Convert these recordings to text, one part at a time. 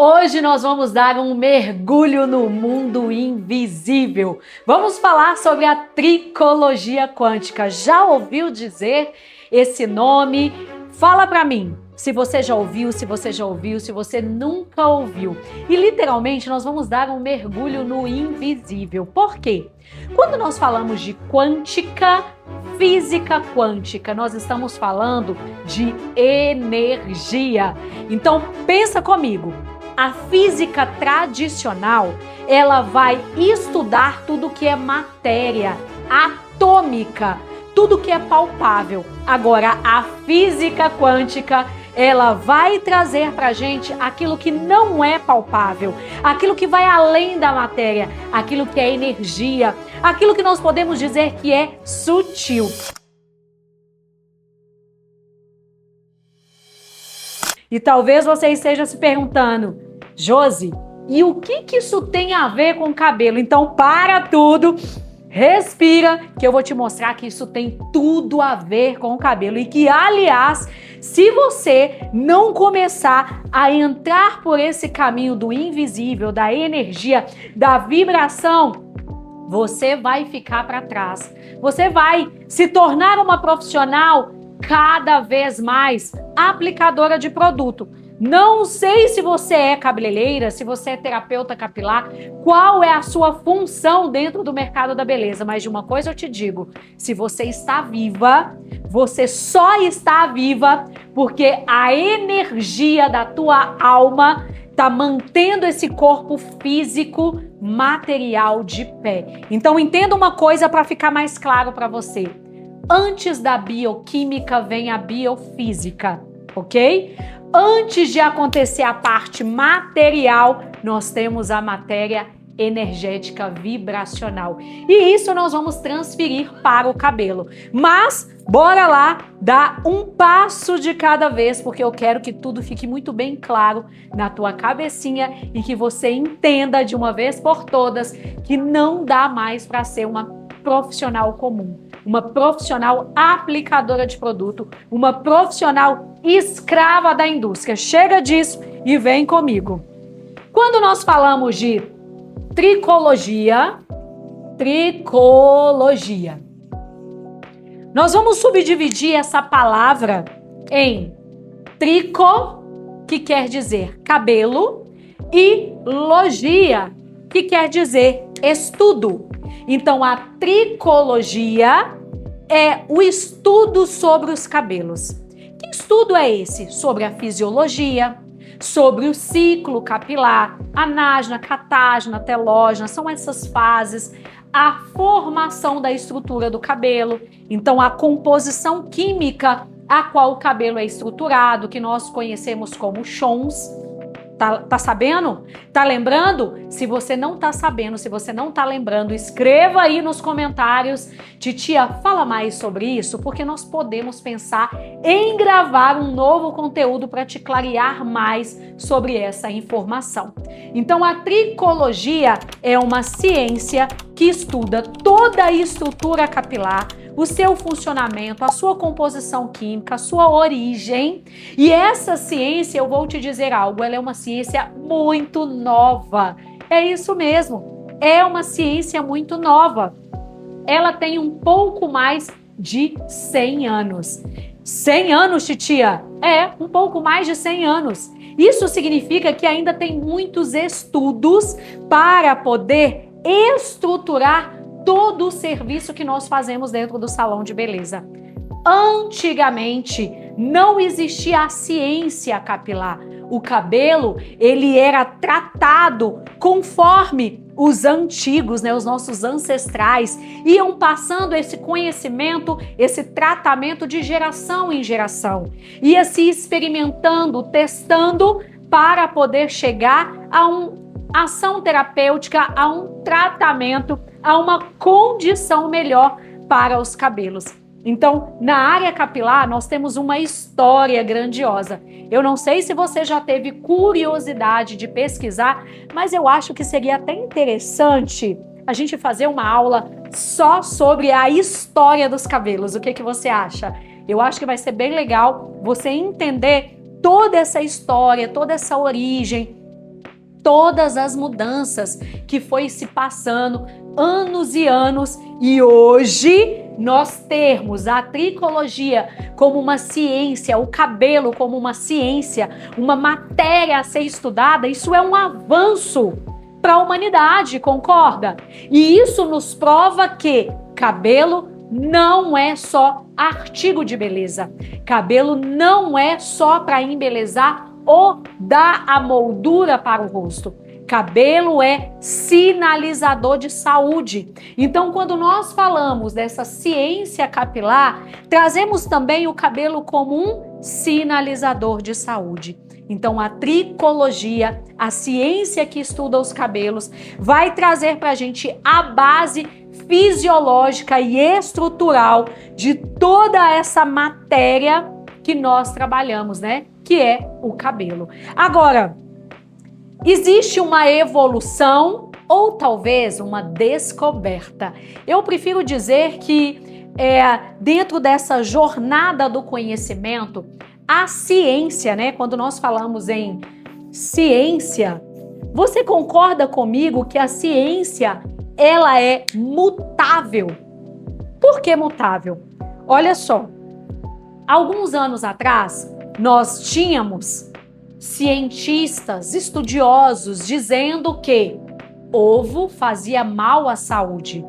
Hoje nós vamos dar um mergulho no mundo invisível. Vamos falar sobre a tricologia quântica. Já ouviu dizer esse nome? Fala pra mim se você já ouviu, se você nunca ouviu. E literalmente nós vamos dar um mergulho no invisível. Por quê? Quando nós falamos de quântica, física quântica, nós estamos falando de energia. Então pensa comigo. A física tradicional, ela vai estudar tudo que é matéria atômica, tudo que é palpável. Agora, a física quântica, ela vai trazer pra gente aquilo que não é palpável, aquilo que vai além da matéria, aquilo que é energia, aquilo que nós podemos dizer que é sutil. E talvez você esteja se perguntando, Josi, e o que isso tem a ver com o cabelo? Então para tudo, respira, que eu vou te mostrar que isso tem tudo a ver com o cabelo. E que, aliás, se você não começar a entrar por esse caminho do invisível, da energia, da vibração, você vai ficar para trás. Você vai se tornar uma profissional cada vez mais aplicadora de produto. Não sei se você é cabeleireira, se você é terapeuta capilar, qual é a sua função dentro do mercado da beleza, mas de uma coisa eu te digo, se você está viva, você só está viva porque a energia da tua alma está mantendo esse corpo físico material de pé. Então entenda uma coisa para ficar mais claro para você. Antes da bioquímica vem a biofísica, ok? Antes de acontecer a parte material, nós temos a matéria energética vibracional. E isso nós vamos transferir para o cabelo. Mas, bora lá, dar um passo de cada vez, porque eu quero que tudo fique muito bem claro na tua cabecinha e que você entenda de uma vez por todas que não dá mais para ser uma profissional comum. Uma profissional aplicadora de produto, uma profissional escrava da indústria. Chega disso e vem comigo. Quando nós falamos de tricologia, nós vamos subdividir essa palavra em trico, que quer dizer cabelo, e logia, que quer dizer estudo. Então, a tricologia é o estudo sobre os cabelos. Que estudo é esse? Sobre a fisiologia, sobre o ciclo capilar, anágena, catágena, telógena, são essas fases, a formação da estrutura do cabelo, então a composição química a qual o cabelo é estruturado, que nós conhecemos como chons. Tá sabendo? Tá lembrando? Se você não tá sabendo, se você não tá lembrando, escreva aí nos comentários. Titia, fala mais sobre isso, porque nós podemos pensar em gravar um novo conteúdo para te clarear mais sobre essa informação. Então, a tricologia é uma ciência que estuda toda a estrutura capilar, o seu funcionamento, a sua composição química, a sua origem. E essa ciência, eu vou te dizer algo, ela é uma ciência muito nova. É isso mesmo, é uma ciência muito nova. Ela tem um pouco mais de 100 anos. 100 anos, titia? É, um pouco mais de 100 anos. Isso significa que ainda tem muitos estudos para poder estruturar todo o serviço que nós fazemos dentro do salão de beleza. Antigamente, não existia a ciência capilar. O cabelo, ele era tratado conforme os antigos, os nossos ancestrais, iam passando esse conhecimento, esse tratamento de geração em geração. Ia se experimentando, testando para poder chegar a uma ação terapêutica, a um tratamento, a uma condição melhor para os cabelos. Então, na área capilar, nós temos uma história grandiosa. Eu não sei se você já teve curiosidade de pesquisar, mas eu acho que seria até interessante a gente fazer uma aula só sobre a história dos cabelos. O que você acha? Eu acho que vai ser bem legal você entender toda essa história, toda essa origem, todas as mudanças que foi se passando anos e anos, e hoje nós termos a tricologia como uma ciência, o cabelo como uma ciência, uma matéria a ser estudada, isso é um avanço para a humanidade, concorda? E isso nos prova que cabelo não é só artigo de beleza. Cabelo não é só para embelezar ou dar a moldura para o rosto. Cabelo é sinalizador de saúde. Então, quando nós falamos dessa ciência capilar, trazemos também o cabelo como um sinalizador de saúde. Então, a tricologia, a ciência que estuda os cabelos, vai trazer para a gente a base fisiológica e estrutural de toda essa matéria que nós trabalhamos, né? Que é o cabelo. Agora, existe uma evolução ou talvez uma descoberta. Eu prefiro dizer que dentro dessa jornada do conhecimento, a ciência, né? Quando nós falamos em ciência, você concorda comigo que a ciência, ela é mutável? Por que mutável? Olha só, alguns anos atrás, nós tínhamos cientistas, estudiosos, dizendo que ovo fazia mal à saúde.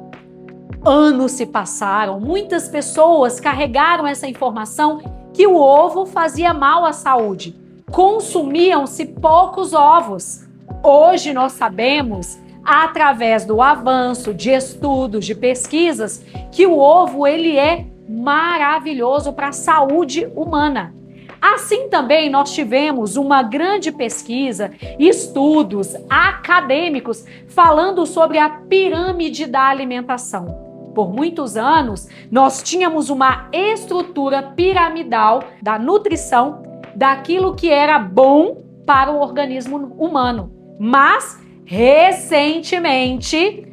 Anos se passaram, muitas pessoas carregaram essa informação que o ovo fazia mal à saúde. Consumiam-se poucos ovos. Hoje nós sabemos, através do avanço de estudos, de pesquisas, que o ovo ele é maravilhoso para a saúde humana. Assim também nós tivemos uma grande pesquisa, estudos acadêmicos falando sobre a pirâmide da alimentação. Por muitos anos, nós tínhamos uma estrutura piramidal da nutrição, daquilo que era bom para o organismo humano. Mas, recentemente,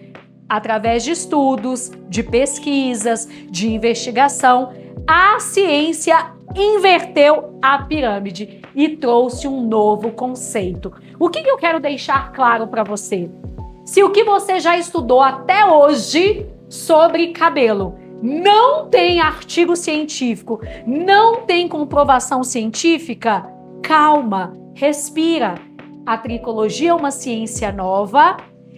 através de estudos, de pesquisas, de investigação, a ciência inverteu a pirâmide e trouxe um novo conceito. O que eu quero deixar claro para você? Se o que você já estudou até hoje sobre cabelo não tem artigo científico, não tem comprovação científica, calma, respira. A tricologia é uma ciência nova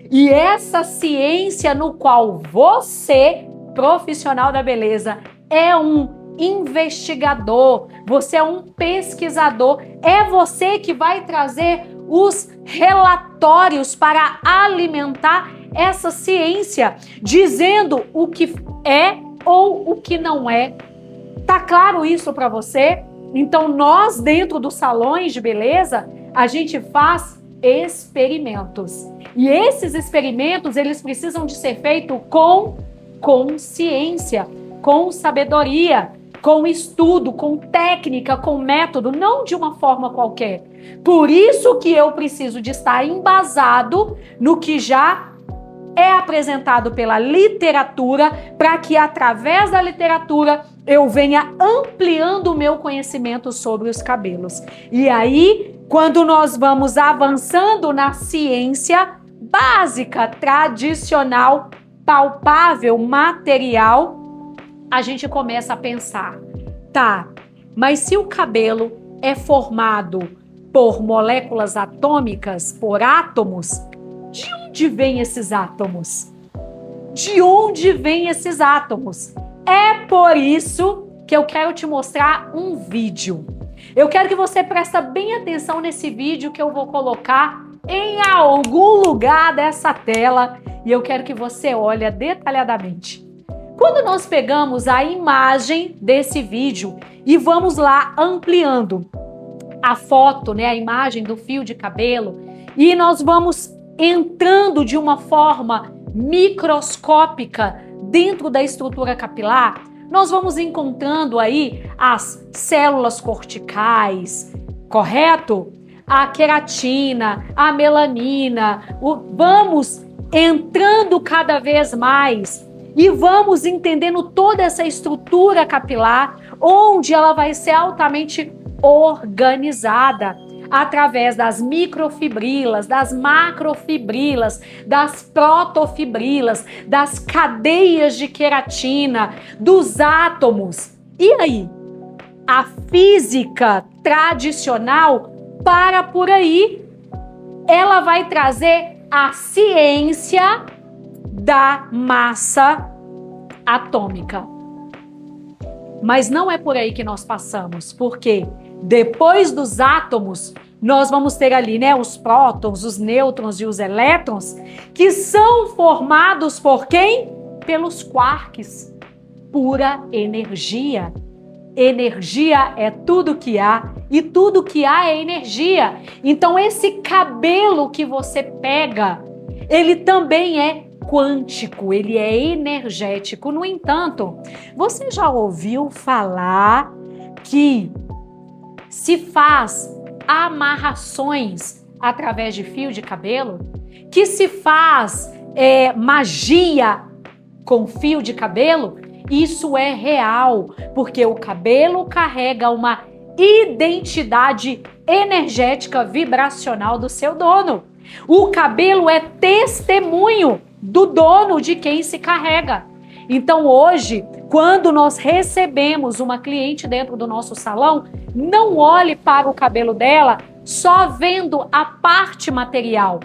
e essa ciência no qual você, profissional da beleza, é um investigador, você é um pesquisador, é você que vai trazer os relatórios para alimentar essa ciência, dizendo o que é ou o que não é. Tá claro isso para você? Então nós dentro dos salões de beleza, a gente faz experimentos. E esses experimentos, eles precisam de ser feitos com consciência, com sabedoria, com estudo, com técnica, com método, não de uma forma qualquer. Por isso que eu preciso de estar embasado no que já é apresentado pela literatura, para que através da literatura eu venha ampliando o meu conhecimento sobre os cabelos. E aí, quando nós vamos avançando na ciência básica, tradicional, palpável, material, a gente começa a pensar, tá, mas se o cabelo é formado por moléculas atômicas, por átomos, de onde vêm esses átomos? De onde vêm esses átomos? É por isso que eu quero te mostrar um vídeo. Eu quero que você preste bem atenção nesse vídeo que eu vou colocar em algum lugar dessa tela e eu quero que você olhe detalhadamente. Quando nós pegamos a imagem desse vídeo e vamos lá ampliando a foto, né, a imagem do fio de cabelo, e nós vamos entrando de uma forma microscópica dentro da estrutura capilar, nós vamos encontrando aí as células corticais, correto? A queratina, a melanina, vamos entrando cada vez mais e vamos entendendo toda essa estrutura capilar, onde ela vai ser altamente organizada. através das microfibrilas, das macrofibrilas, das protofibrilas, das cadeias de queratina, dos átomos. E aí? A física tradicional para por aí. Ela vai trazer a ciência da massa atômica. Mas não é por aí que nós passamos, porque depois dos átomos, nós vamos ter ali, né, os prótons, os nêutrons e os elétrons, que são formados por quem? Pelos quarks. Pura energia. Energia é tudo que há e tudo que há é energia. Então esse cabelo que você pega, ele também é quântico, ele é energético. No entanto, você já ouviu falar que se faz amarrações através de fio de cabelo? Que se faz magia com fio de cabelo? Isso é real, porque o cabelo carrega uma identidade energética vibracional do seu dono. O cabelo é testemunho do dono de quem se carrega. Então hoje, quando nós recebemos uma cliente dentro do nosso salão, não olhe para o cabelo dela só vendo a parte material.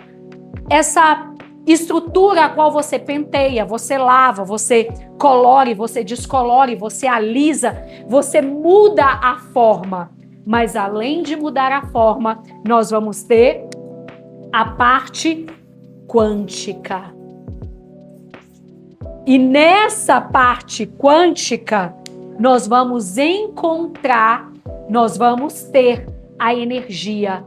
Essa estrutura a qual você penteia, você lava, você colore, você descolore, você alisa, você muda a forma. Mas além de mudar a forma, nós vamos ter a parte quântica. E nessa parte quântica, nós vamos encontrar, nós vamos ter a energia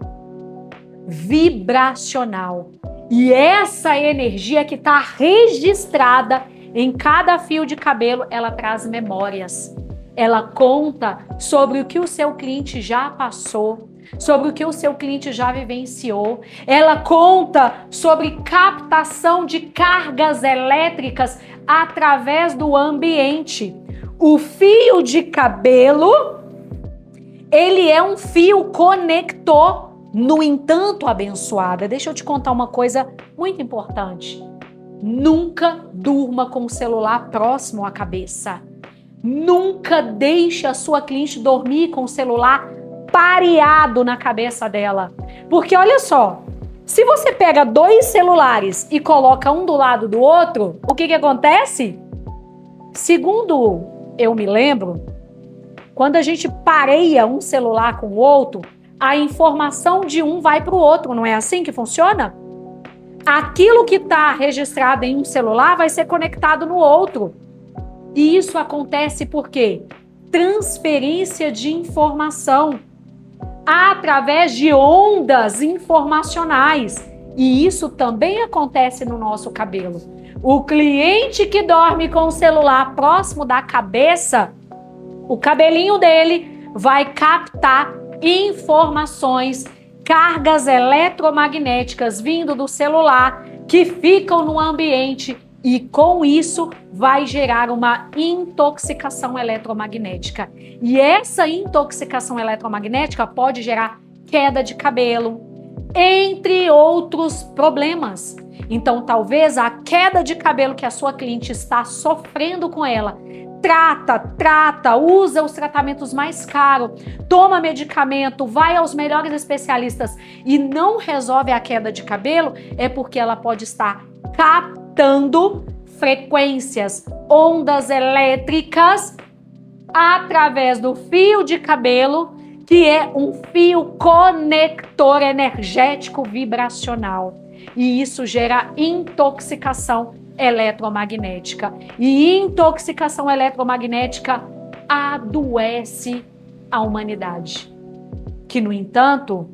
vibracional. E essa energia que está registrada em cada fio de cabelo, ela traz memórias. Ela conta sobre o que o seu cliente já passou, sobre o que o seu cliente já vivenciou. Ela conta sobre captação de cargas elétricas através do ambiente. O fio de cabelo, ele é um fio conector. No entanto, abençoada, deixa eu te contar uma coisa muito importante. Nunca durma com o celular próximo à cabeça. Nunca deixe a sua cliente dormir com o celular pareado na cabeça dela. Porque olha só, se você pega 2 celulares e coloca um do lado do outro, o que acontece? Segundo eu me lembro, quando a gente pareia um celular com o outro, a informação de um vai para o outro, não é assim que funciona? Aquilo que está registrado em um celular vai ser conectado no outro. E isso acontece por quê? Transferência de informação através de ondas informacionais. E isso também acontece no nosso cabelo. O cliente que dorme com o celular próximo da cabeça, o cabelinho dele vai captar informações, cargas eletromagnéticas vindo do celular que ficam no ambiente e com isso vai gerar uma intoxicação eletromagnética. E essa intoxicação eletromagnética pode gerar queda de cabelo, entre outros problemas. Então, talvez a queda de cabelo que a sua cliente está sofrendo com ela, usa os tratamentos mais caros, toma medicamento, vai aos melhores especialistas e não resolve a queda de cabelo, é porque ela pode estar captando frequências, ondas elétricas através do fio de cabelo, que é um fio conector energético vibracional. E isso gera intoxicação eletromagnética. E intoxicação eletromagnética adoece a humanidade. Que, no entanto,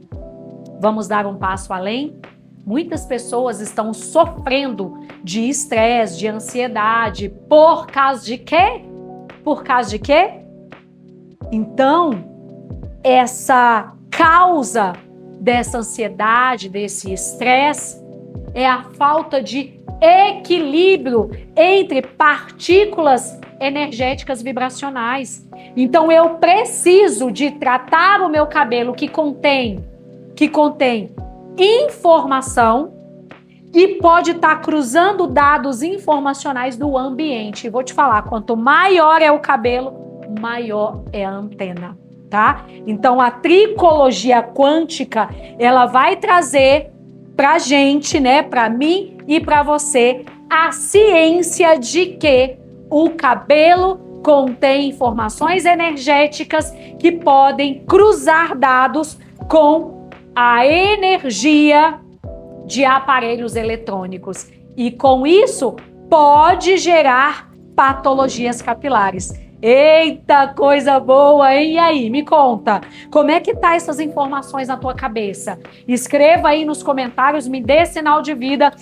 vamos dar um passo além? Muitas pessoas estão sofrendo de estresse, de ansiedade. Por causa de quê? Por causa de quê? Então, essa causa dessa ansiedade, desse estresse, é a falta de equilíbrio entre partículas energéticas vibracionais. Então eu preciso de tratar o meu cabelo que contém que contém informação e pode estar cruzando dados informacionais do ambiente. Vou te falar, quanto maior é o cabelo, maior é a antena, tá? Então, a tricologia quântica, ela vai trazer pra gente, né, pra mim e pra você, a ciência de que o cabelo contém informações energéticas que podem cruzar dados com a energia de aparelhos eletrônicos. E com isso, pode gerar patologias capilares. Eita, coisa boa, hein? E aí, me conta, como é que tá essas informações na tua cabeça? Escreva aí nos comentários, me dê sinal de vida.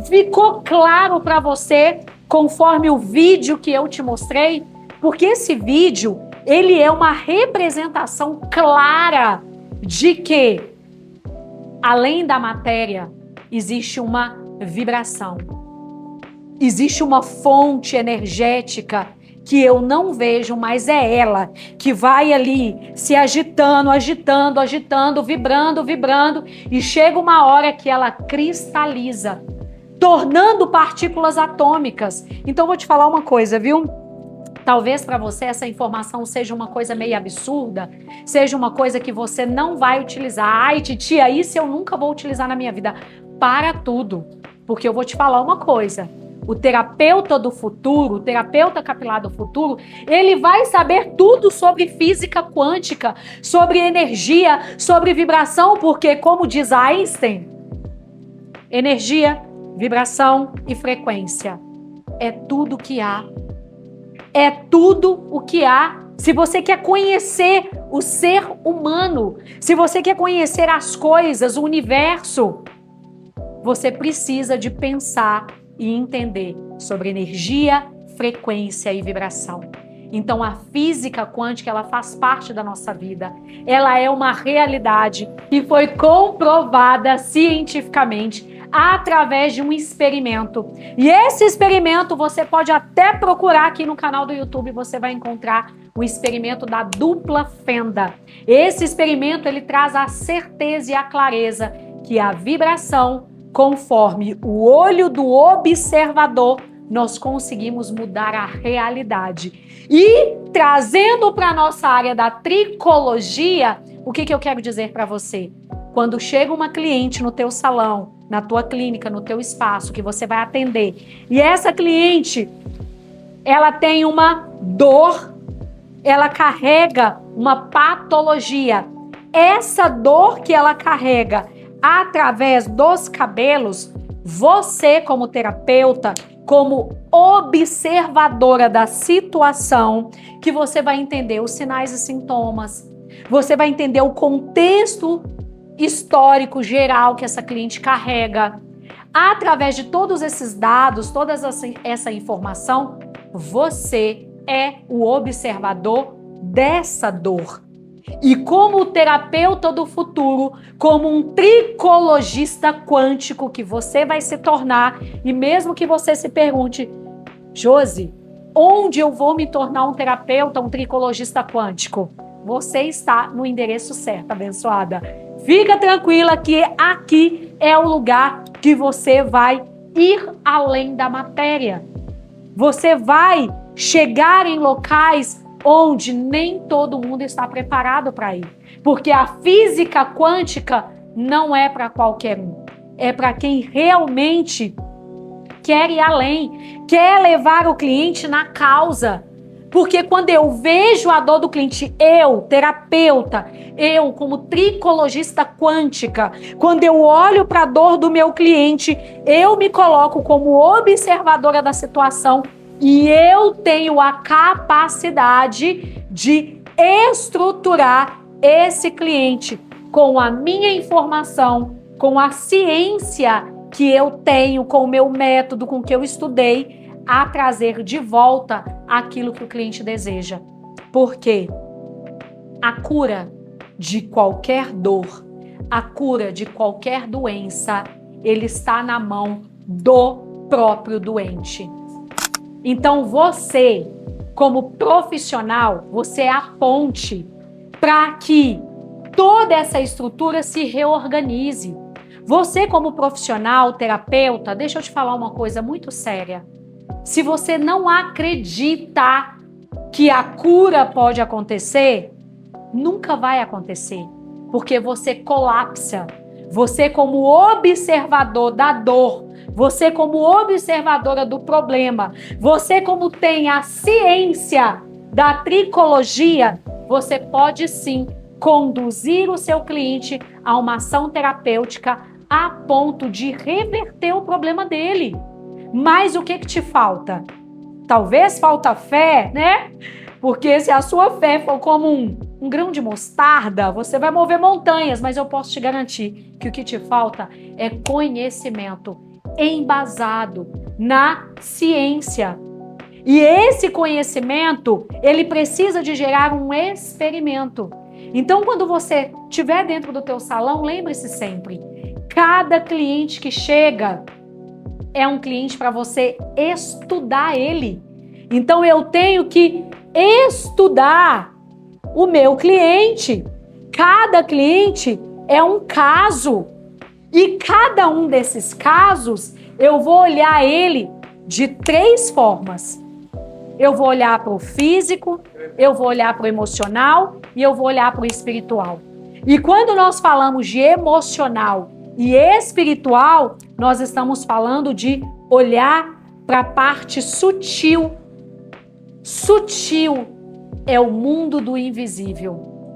Ficou claro para você, conforme o vídeo que eu te mostrei? Porque esse vídeo, ele é uma representação clara de que, além da matéria, existe uma vibração. Existe uma fonte energética que eu não vejo, mas é ela que vai ali se agitando, agitando, agitando, vibrando, vibrando, e chega uma hora que ela cristaliza, tornando partículas atômicas. Então vou te falar uma coisa, viu? Talvez para você essa informação seja uma coisa meio absurda, seja uma coisa que você não vai utilizar. Ai, titia, isso eu nunca vou utilizar na minha vida. Para tudo, porque eu vou te falar uma coisa. O terapeuta do futuro, o terapeuta capilar do futuro, ele vai saber tudo sobre física quântica, sobre energia, sobre vibração, porque, como diz Einstein, energia, vibração e frequência é tudo que há. É tudo o que há. Se você quer conhecer o ser humano, se você quer conhecer as coisas, o universo, você precisa de pensar e entender sobre energia, frequência e vibração. Então, a física quântica, ela faz parte da nossa vida. Ela é uma realidade que foi comprovada cientificamente através de um experimento. E esse experimento você pode até procurar aqui no canal do YouTube, você vai encontrar o experimento da dupla fenda. Esse experimento, ele traz a certeza e a clareza que a vibração, conforme o olho do observador, nós conseguimos mudar a realidade. E trazendo para a nossa área da tricologia, o que eu quero dizer para você? Quando chega uma cliente no teu salão, na tua clínica, no teu espaço, que você vai atender, e essa cliente, ela tem uma dor, ela carrega uma patologia. Essa dor que ela carrega através dos cabelos, você como terapeuta, como observadora da situação, que você vai entender os sinais e sintomas, você vai entender o contexto histórico geral que essa cliente carrega. Através de todos esses dados, toda essa informação, você é o observador dessa dor. E como terapeuta do futuro, como um tricologista quântico que você vai se tornar, e mesmo que você se pergunte, Josi, onde eu vou me tornar um terapeuta, um tricologista quântico? Você está no endereço certo, abençoada. Fica tranquila que aqui é o lugar que você vai ir além da matéria. Você vai chegar em locais onde nem todo mundo está preparado para ir. Porque a física quântica não é para qualquer um. É para quem realmente quer ir além, quer levar o cliente na causa. Porque quando eu vejo a dor do cliente, eu, terapeuta, eu como tricologista quântica, quando eu olho para a dor do meu cliente, eu me coloco como observadora da situação e eu tenho a capacidade de estruturar esse cliente com a minha informação, com a ciência que eu tenho, com o meu método, com o que eu estudei, a trazer de volta aquilo que o cliente deseja. Porque a cura de qualquer dor, a cura de qualquer doença, ele está na mão do próprio doente. Então você, como profissional, você é a ponte para que toda essa estrutura se reorganize. Você, como profissional, terapeuta, deixa eu te falar uma coisa muito séria. Se você não acredita que a cura pode acontecer, nunca vai acontecer, porque você colapsa. Você, como observador da dor, você, como observadora do problema, você, como tem a ciência da tricologia, você pode sim conduzir o seu cliente a uma ação terapêutica a ponto de reverter o problema dele. Mas o que te falta? Talvez falta fé, né? Porque se a sua fé for como um grão de mostarda, você vai mover montanhas, mas eu posso te garantir que o que te falta é conhecimento embasado na ciência. E esse conhecimento, ele precisa de gerar um experimento. Então, quando você estiver dentro do teu salão, lembre-se sempre, cada cliente que chega é um cliente para você estudar ele. Então, eu tenho que estudar o meu cliente. Cada cliente é um caso. E cada um desses casos, eu vou olhar ele de 3 formas. Eu vou olhar para o físico, eu vou olhar para o emocional e eu vou olhar para o espiritual. E quando nós falamos de emocional e espiritual, nós estamos falando de olhar para a parte sutil. Sutil é o mundo do invisível.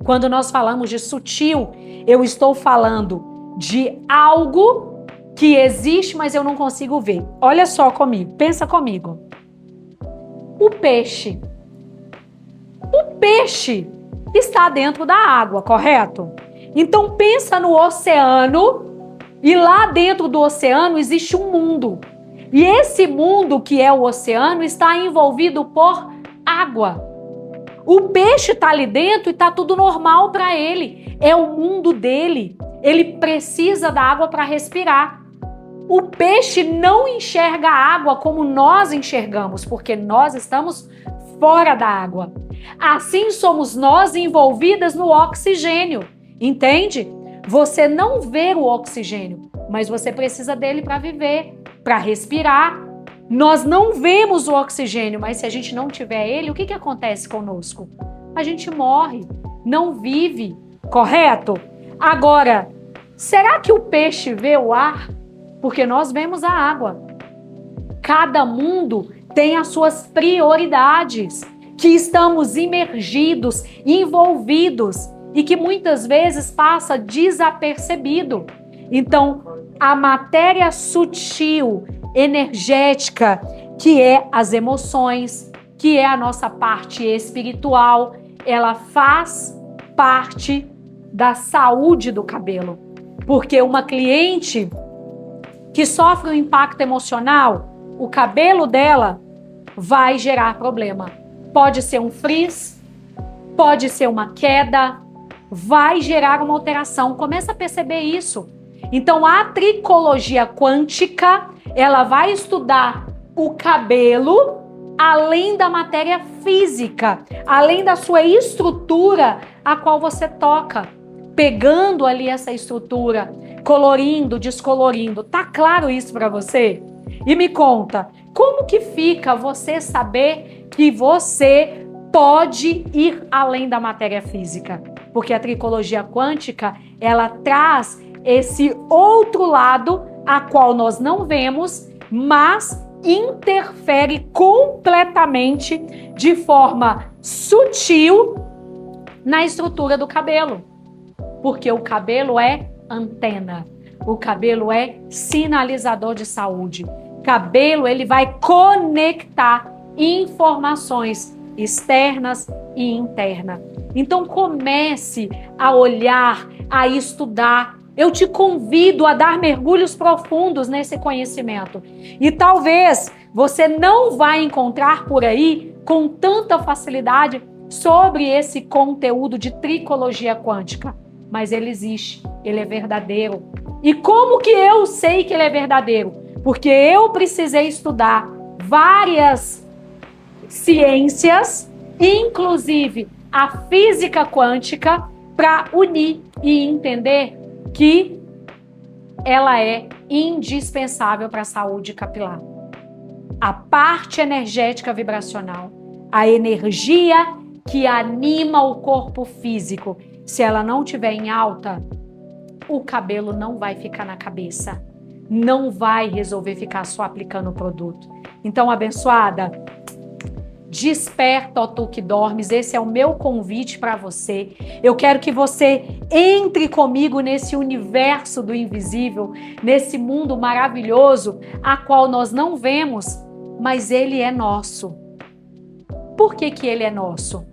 Quando nós falamos de sutil, eu estou falando de algo que existe, mas eu não consigo ver. Olha só comigo, pensa comigo. O peixe. O peixe está dentro da água, correto? Então pensa no oceano e lá dentro do oceano existe um mundo. E esse mundo que é o oceano está envolvido por água. O peixe está ali dentro e está tudo normal para ele. É o mundo dele. Ele precisa da água para respirar. O peixe não enxerga a água como nós enxergamos, porque nós estamos fora da água. Assim somos nós envolvidas no oxigênio, entende? Você não vê o oxigênio, mas você precisa dele para viver, para respirar. Nós não vemos o oxigênio, mas se a gente não tiver ele, o que acontece conosco? A gente morre, não vive, correto? Agora, será que o peixe vê o ar? Porque nós vemos a água. Cada mundo tem as suas prioridades, que estamos imergidos, envolvidos e que muitas vezes passa desapercebido. Então, a matéria sutil, energética, que é as emoções, que é a nossa parte espiritual, ela faz parte da saúde do cabelo. Porque uma cliente que sofre um impacto emocional, o cabelo dela vai gerar problema. Pode ser um frizz, pode ser uma queda, vai gerar uma alteração. Começa a perceber isso. Então, a tricologia quântica, ela vai estudar o cabelo além da matéria física, além da sua estrutura a qual você toca, pegando ali essa estrutura, colorindo, descolorindo. Tá claro isso para você? E me conta, como que fica você saber que você pode ir além da matéria física? Porque a tricologia quântica, ela traz esse outro lado a qual nós não vemos, mas interfere completamente de forma sutil na estrutura do cabelo. Porque o cabelo é antena, o cabelo é sinalizador de saúde. Cabelo, ele vai conectar informações externas e internas. Então comece a olhar, a estudar. Eu te convido a dar mergulhos profundos nesse conhecimento. E talvez você não vai encontrar por aí com tanta facilidade sobre esse conteúdo de tricologia quântica. Mas ele existe, ele é verdadeiro. E como que eu sei que ele é verdadeiro? Porque eu precisei estudar várias ciências, inclusive a física quântica, para unir e entender que ela é indispensável para a saúde capilar. A parte energética vibracional, a energia que anima o corpo físico, se ela não estiver em alta, o cabelo não vai ficar na cabeça, não vai resolver ficar só aplicando o produto. Então, abençoada, desperta, ó tu que dormes, esse é o meu convite para você. Eu quero que você entre comigo nesse universo do invisível, nesse mundo maravilhoso, a qual nós não vemos, mas ele é nosso. Por que que ele é nosso?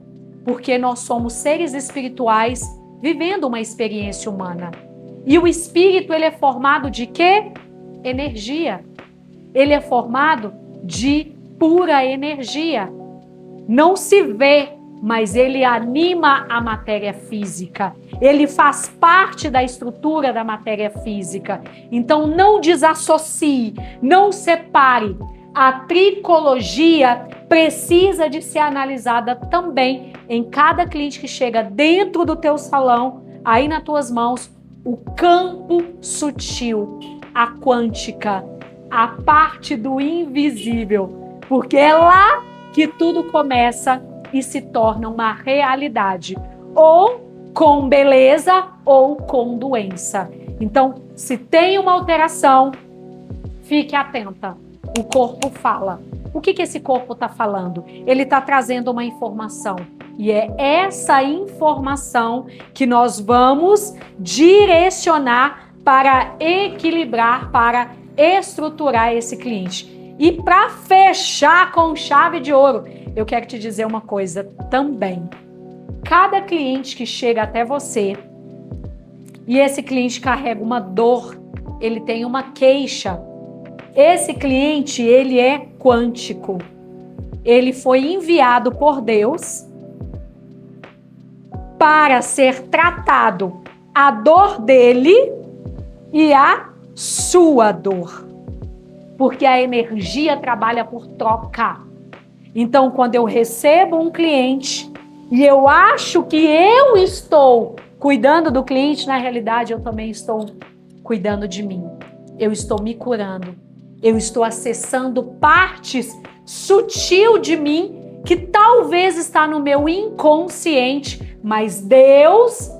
Porque nós somos seres espirituais vivendo uma experiência humana. E o espírito, ele é formado de quê? Energia. Ele é formado de pura energia. Não se vê, mas ele anima a matéria física. Ele faz parte da estrutura da matéria física. Então não desassocie, não separe. A tricologia precisa de ser analisada também em cada cliente que chega dentro do teu salão, aí nas tuas mãos, o campo sutil, a quântica, a parte do invisível, porque é lá que tudo começa e se torna uma realidade, ou com beleza ou com doença. Então, se tem uma alteração, fique atenta. O corpo fala. O que esse corpo está falando? Ele está trazendo uma informação. E é essa informação que nós vamos direcionar para equilibrar, para estruturar esse cliente. E para fechar com chave de ouro, eu quero te dizer uma coisa também. Cada cliente que chega até você, e esse cliente carrega uma dor, ele tem uma queixa. Esse cliente, ele é quântico. Ele foi enviado por Deus para ser tratado a dor dele e a sua dor. Porque a energia trabalha por troca. Então, quando eu recebo um cliente e eu acho que eu estou cuidando do cliente, na realidade eu também estou cuidando de mim. Eu estou me curando. Eu estou acessando partes sutil de mim que talvez está no meu inconsciente, mas Deus,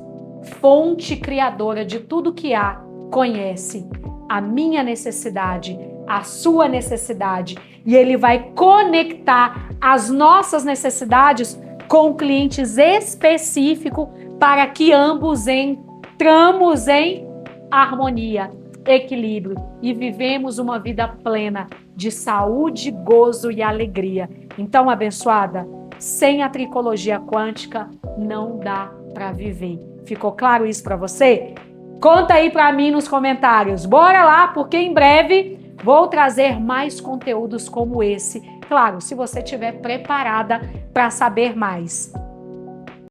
fonte criadora de tudo que há, conhece a minha necessidade, a sua necessidade, e Ele vai conectar as nossas necessidades com clientes específicos para que ambos entramos em harmonia, equilíbrio e vivemos uma vida plena de saúde, gozo e alegria. Então, abençoada, sem a tricologia quântica não dá para viver. Ficou claro isso para você? Conta aí para mim nos comentários. Bora lá, porque em breve vou trazer mais conteúdos como esse. Claro, se você estiver preparada para saber mais.